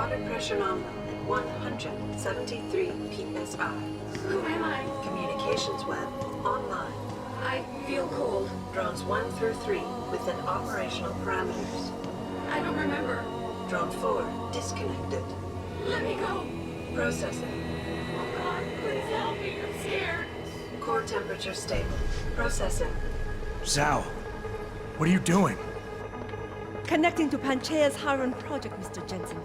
Water pressure nominal at 173 psi. Who am I? Communications web online. I feel cold. Drones 1 through 3 within operational parameters. I don't remember. Drone 4 disconnected. Let me go. Processing. Oh God, please help me. I'm scared. Core temperature stable. Processing. Zhao, what are you doing? Connecting to Panchaea's Haran project, Mr. Jensen.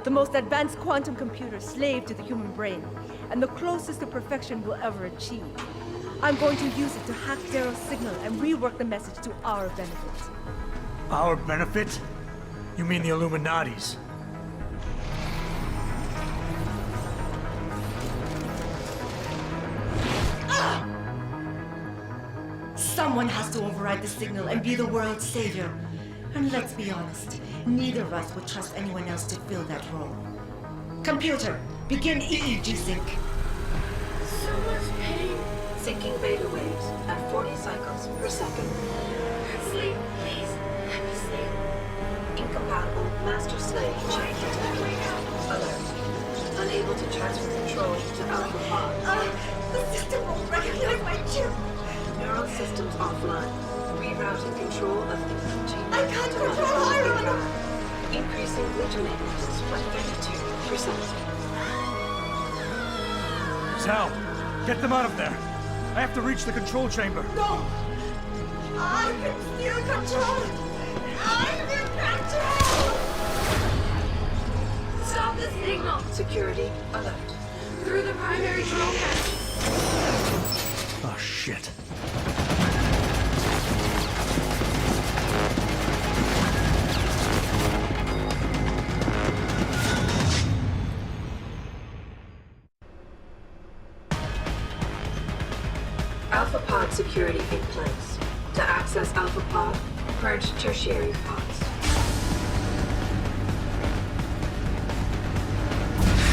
The most advanced quantum computer slave to the human brain, and the closest to perfection we'll ever achieve. I'm going to use it to hack Darrow's signal and rework the message to our benefit. Our benefit? You mean the Illuminati's? Someone has to override the signal and be the world's savior. And let's be honest, neither of us would trust anyone else to fill that role. Computer, begin EEG sync. So much pain. Syncing beta waves at 40 cycles per second. Sleep, please. Let me sleep. Incompatible master-slave chain detected. Alert. Unable to transfer control to Alpha Pod. The system won't recognize my chip. Neural systems offline. Rerouting control of the I can't control Iron. Increasing glutamate levels by 32%. Zhao, get them out of there. I have to reach the control chamber. No! I can still control it! I'm in control! Stop the signal. Security alert. Through the primary control panel. Oh, shit. Alpha Pod security in place. To access Alpha Pod, purge tertiary pods.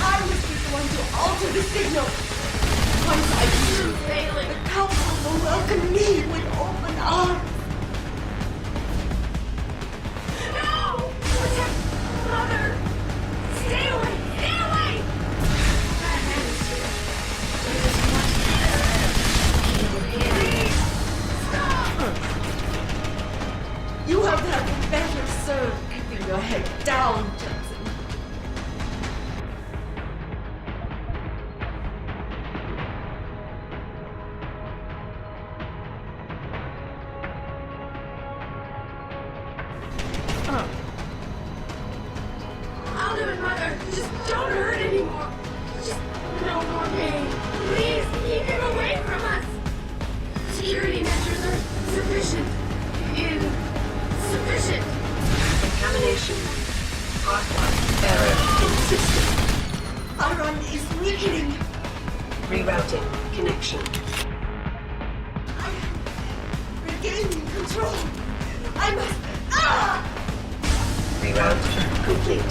I must be the one to alter the signal! Once I do, Failing. the Council will welcome me with open arms! No! Protect Mother! Stay away! Stay away! That hemisphere. It is much better. Please! Stop! You have had better served keeping your head down, Jensen. I'll do it, Mother. Just don't hurt anymore. Just no more pain. Please keep him away from us. Security measures are sufficient. Insufficient. Contamination. Hotline. Error in system. Iron is weakening. Rerouting connection. I am regaining control. I must... Reroute complete.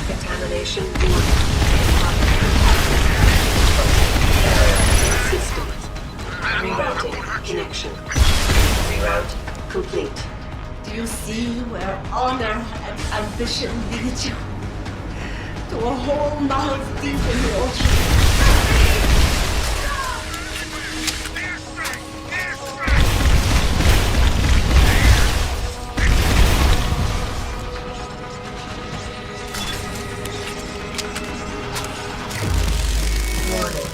Contamination 1. Error in systems. Rerouting connection. Reroute complete. Do you see where honor and ambition lead you? To a hole miles deep in the ocean. Warning.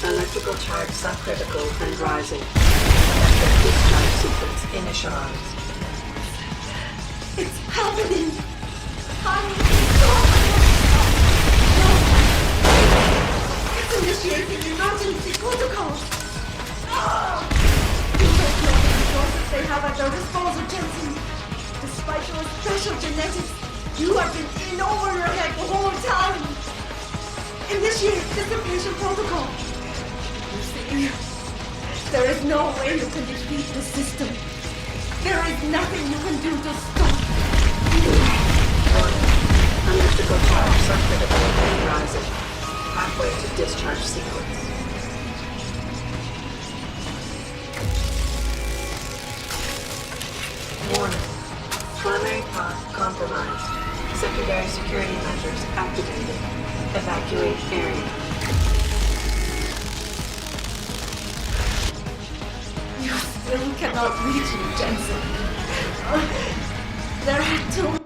Electrical charge subcritical and rising. Effective discharge sequence initialized. It's happening! It's initiating emergency protocols! You don't know the resources they have at their disposal, Jensen. Despite your special genetics, you have been in over your head the whole time. Initiate dissipation protocol. You see, there is no way you can defeat the system. There is nothing you can do to stop. Warning. Electrical charge subcritical and rising. Halfway to discharge sequence. Warning. Primary path compromised. Secondary security measures activated. Evacuate area. You still cannot reach me, Jensen. There are too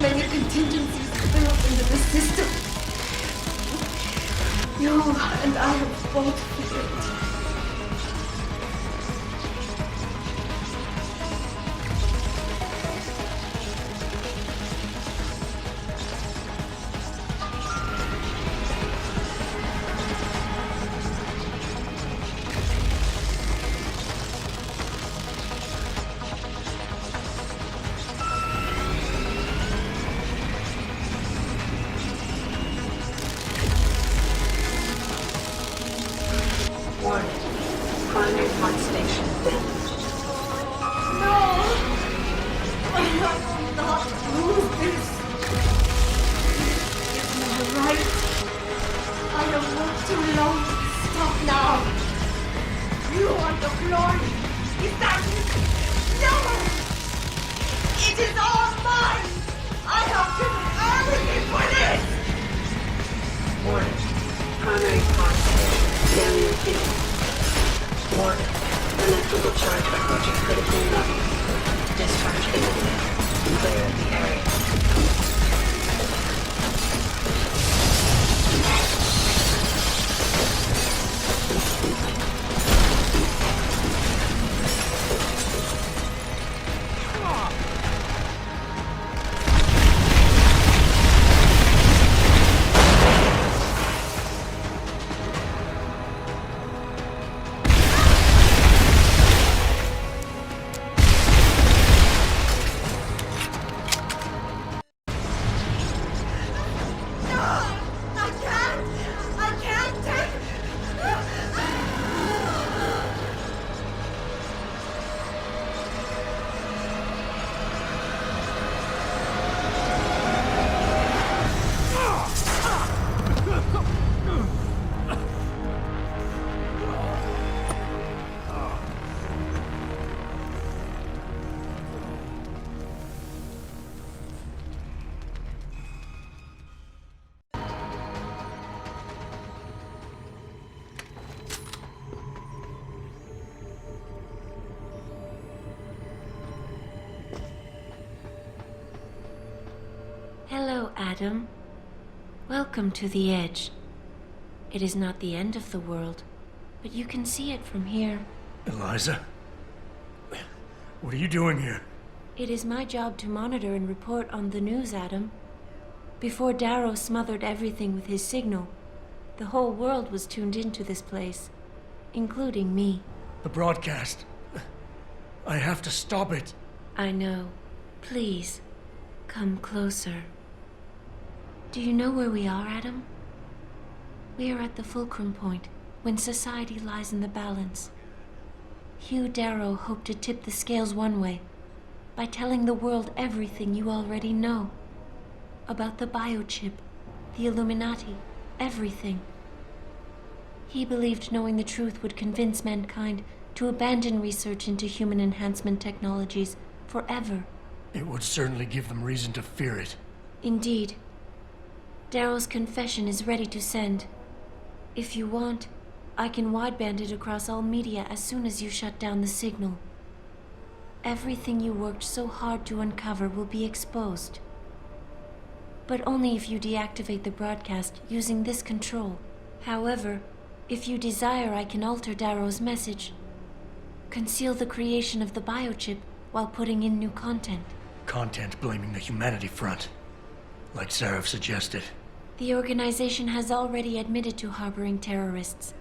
many contingencies built into the system. You and I have both failed. Warning. Primary pump station damaged. No! I will not lose this. It's my right. I have worked too long. Stop now. You want the glory. Is that it? No! It is all mine. I have given everything for this. Warning. Primary pump station failure field. Warning. Electrical charge approaching critical levels. Discharge imminent. Clear the area. I can't take. Hello, Adam. Welcome to the Edge. It is not the end of the world, but you can see it from here. Eliza? What are you doing here? It is my job to monitor and report on the news, Adam. Before Darrow smothered everything with his signal, the whole world was tuned into this place, including me. The broadcast. I have to stop it. I know. Please, come closer. Do you know where we are, Adam? We are at the fulcrum point, when society lies in the balance. Hugh Darrow hoped to tip the scales one way, by telling the world everything you already know. About the biochip, the Illuminati, everything. He believed knowing the truth would convince mankind to abandon research into human enhancement technologies forever. It would certainly give them reason to fear it. Indeed. Darrow's confession is ready to send. If you want, I can wideband it across all media as soon as you shut down the signal. Everything you worked so hard to uncover will be exposed. But only if you deactivate the broadcast using this control. However, if you desire, I can alter Darrow's message. Conceal the creation of the biochip while putting in new content. Content blaming the humanity front, like Sarah suggested. The organization has already admitted to harboring terrorists.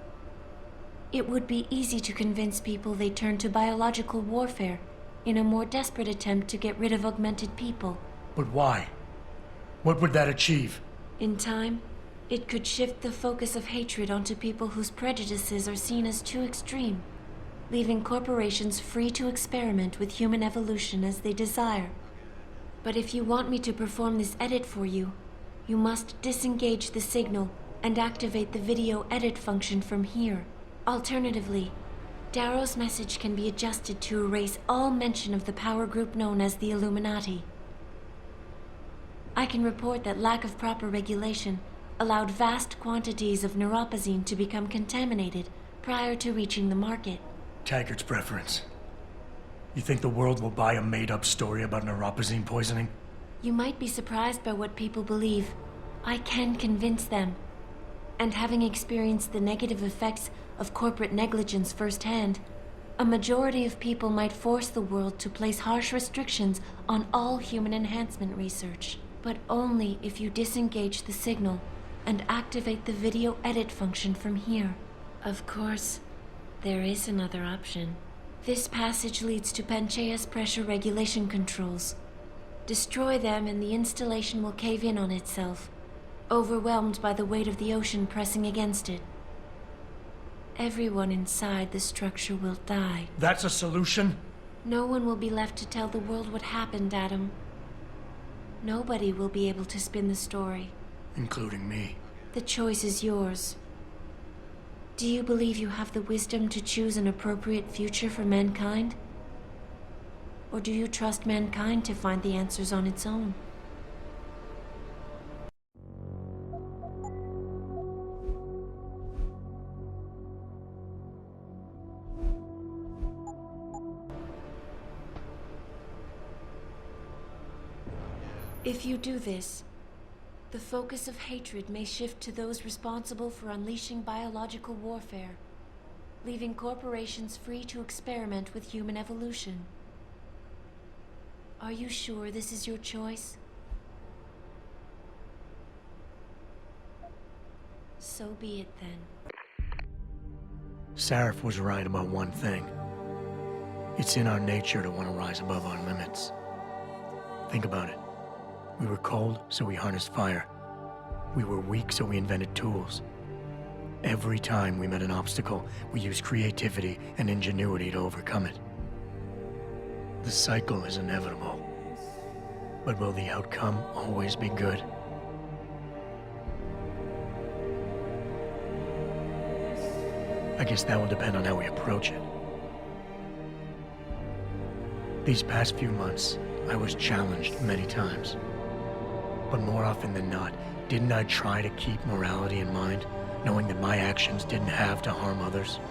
It would be easy to convince people they turn to biological warfare in a more desperate attempt to get rid of augmented people. But why? What would that achieve? In time, it could shift the focus of hatred onto people whose prejudices are seen as too extreme, leaving corporations free to experiment with human evolution as they desire. But if you want me to perform this edit for you, you must disengage the signal and activate the video edit function from here. Alternatively, Darrow's message can be adjusted to erase all mention of the power group known as the Illuminati. I can report that lack of proper regulation allowed vast quantities of neuropozyne to become contaminated prior to reaching the market. Taggart's preference. You think the world will buy a made-up story about neuropozyne poisoning? You might be surprised by what people believe. I can convince them. And having experienced the negative effects of corporate negligence firsthand, a majority of people might force the world to place harsh restrictions on all human enhancement research. But only if you disengage the signal and activate the video edit function from here. Of course, there is another option. This passage leads to Panchaea's pressure regulation controls. Destroy them and the installation will cave in on itself, overwhelmed by the weight of the ocean pressing against it. Everyone inside the structure will die. That's a solution? No one will be left to tell the world what happened, Adam. Nobody will be able to spin the story. Including me. The choice is yours. Do you believe you have the wisdom to choose an appropriate future for mankind? Or do you trust mankind to find the answers on its own? If you do this, the focus of hatred may shift to those responsible for unleashing biological warfare, leaving corporations free to experiment with human evolution. Are you sure this is your choice? So be it then. Sarif was right about one thing. It's in our nature to want to rise above our limits. Think about it. We were cold, so we harnessed fire. We were weak, so we invented tools. Every time we met an obstacle, we used creativity and ingenuity to overcome it. The cycle is inevitable. But will the outcome always be good? I guess that will depend on how we approach it. These past few months, I was challenged many times. But more often than not, didn't I try to keep morality in mind, knowing that my actions didn't have to harm others?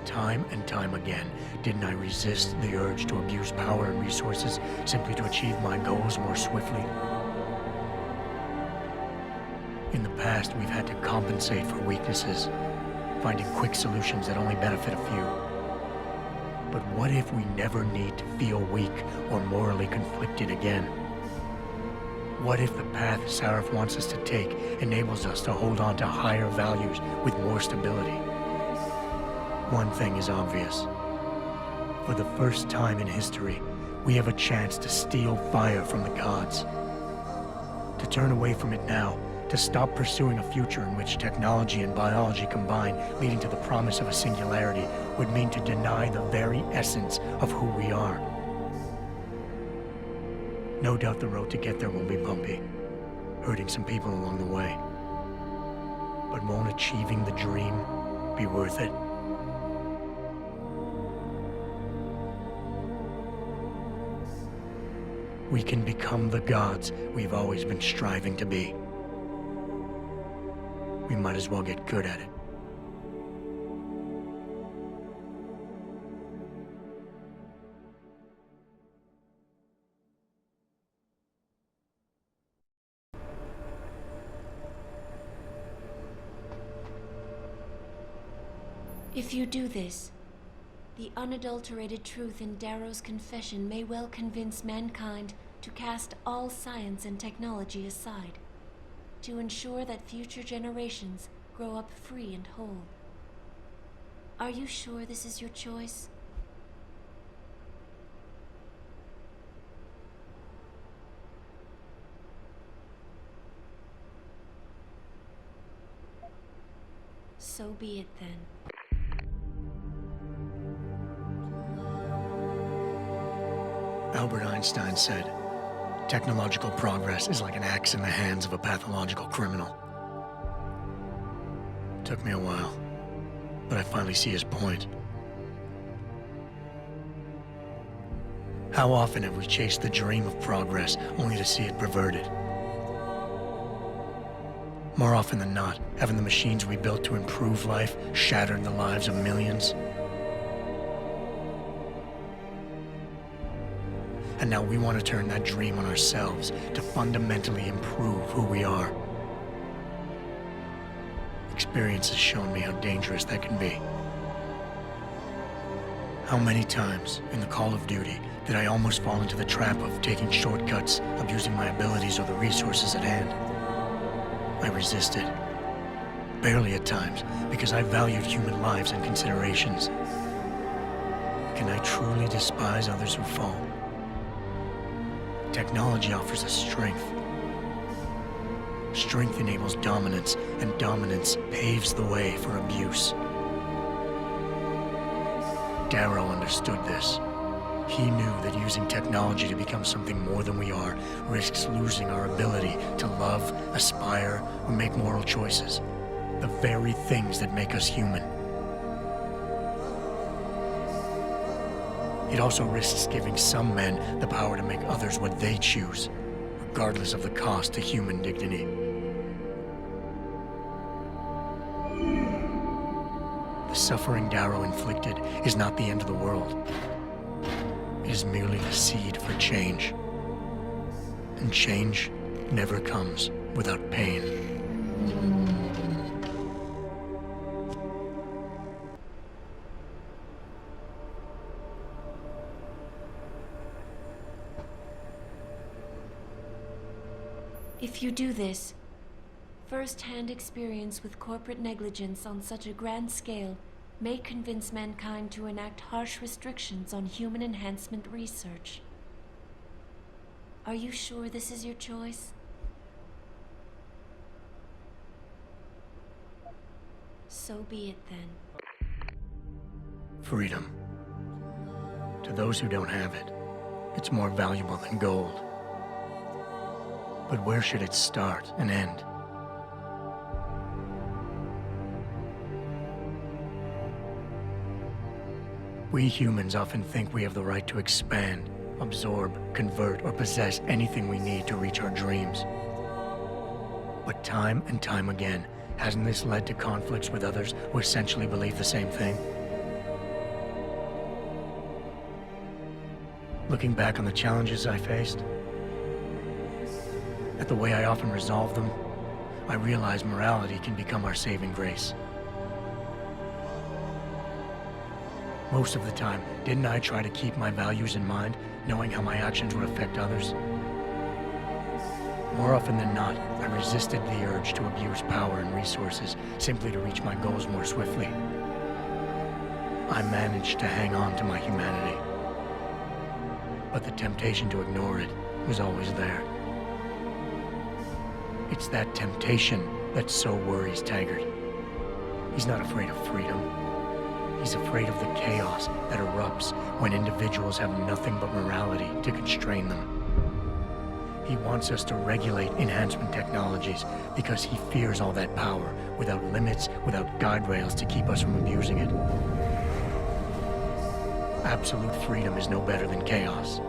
Time and time again, didn't I resist the urge to abuse power and resources simply to achieve my goals more swiftly? In the past, we've had to compensate for weaknesses, finding quick solutions that only benefit a few. But what if we never need to feel weak or morally conflicted again? What if the path Sarif wants us to take enables us to hold on to higher values with more stability? One thing is obvious. For the first time in history, we have a chance to steal fire from the gods. To turn away from it now, to stop pursuing a future in which technology and biology combine, leading to the promise of a singularity, would mean to deny the very essence of who we are. No doubt the road to get there will be bumpy, hurting some people along the way. But won't achieving the dream be worth it? We can become the gods we've always been striving to be. We might as well get good at it. If you do this, the unadulterated truth in Darrow's confession may well convince mankind to cast all science and technology aside, to ensure that future generations grow up free and whole. Are you sure this is your choice? So be it then. Albert Einstein said, technological progress is like an axe in the hands of a pathological criminal. Took me a while, but I finally see his point. How often have we chased the dream of progress only to see it perverted? More often than not, haven't the machines we built to improve life shattered the lives of millions? And now we want to turn that dream on ourselves to fundamentally improve who we are. Experience has shown me how dangerous that can be. How many times in the Call of Duty did I almost fall into the trap of taking shortcuts, abusing my abilities or the resources at hand? I resisted. Barely at times, because I valued human lives and considerations. Can I truly despise others who fall? Technology offers us strength. Strength enables dominance, and dominance paves the way for abuse. Darrow understood this. He knew that using technology to become something more than we are risks losing our ability to love, aspire, or make moral choices. The very things that make us human. It also risks giving some men the power to make others what they choose, regardless of the cost to human dignity. The suffering Darrow inflicted is not the end of the world. It is merely the seed for change. And change never comes without pain. If you do this, first-hand experience with corporate negligence on such a grand scale may convince mankind to enact harsh restrictions on human enhancement research. Are you sure this is your choice? So be it then. Freedom. To those who don't have it, it's more valuable than gold. But where should it start and end? We humans often think we have the right to expand, absorb, convert, or possess anything we need to reach our dreams. But time and time again, hasn't this led to conflicts with others who essentially believe the same thing? Looking back on the challenges I faced, at the way I often resolve them, I realize morality can become our saving grace. Most of the time, didn't I try to keep my values in mind, knowing how my actions would affect others? More often than not, I resisted the urge to abuse power and resources simply to reach my goals more swiftly. I managed to hang on to my humanity. But the temptation to ignore it was always there. It's that temptation that so worries Taggart. He's not afraid of freedom. He's afraid of the chaos that erupts when individuals have nothing but morality to constrain them. He wants us to regulate enhancement technologies because he fears all that power without limits, without guide rails to keep us from abusing it. Absolute freedom is no better than chaos.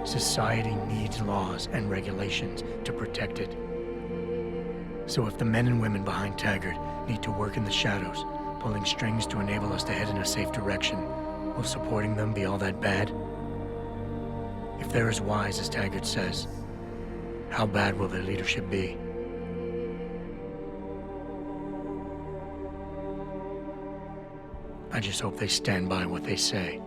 Society needs laws and regulations to protect it. So if the men and women behind Taggart need to work in the shadows, pulling strings to enable us to head in a safe direction, will supporting them be all that bad? If they're as wise as Taggart says, how bad will their leadership be? I just hope they stand by what they say.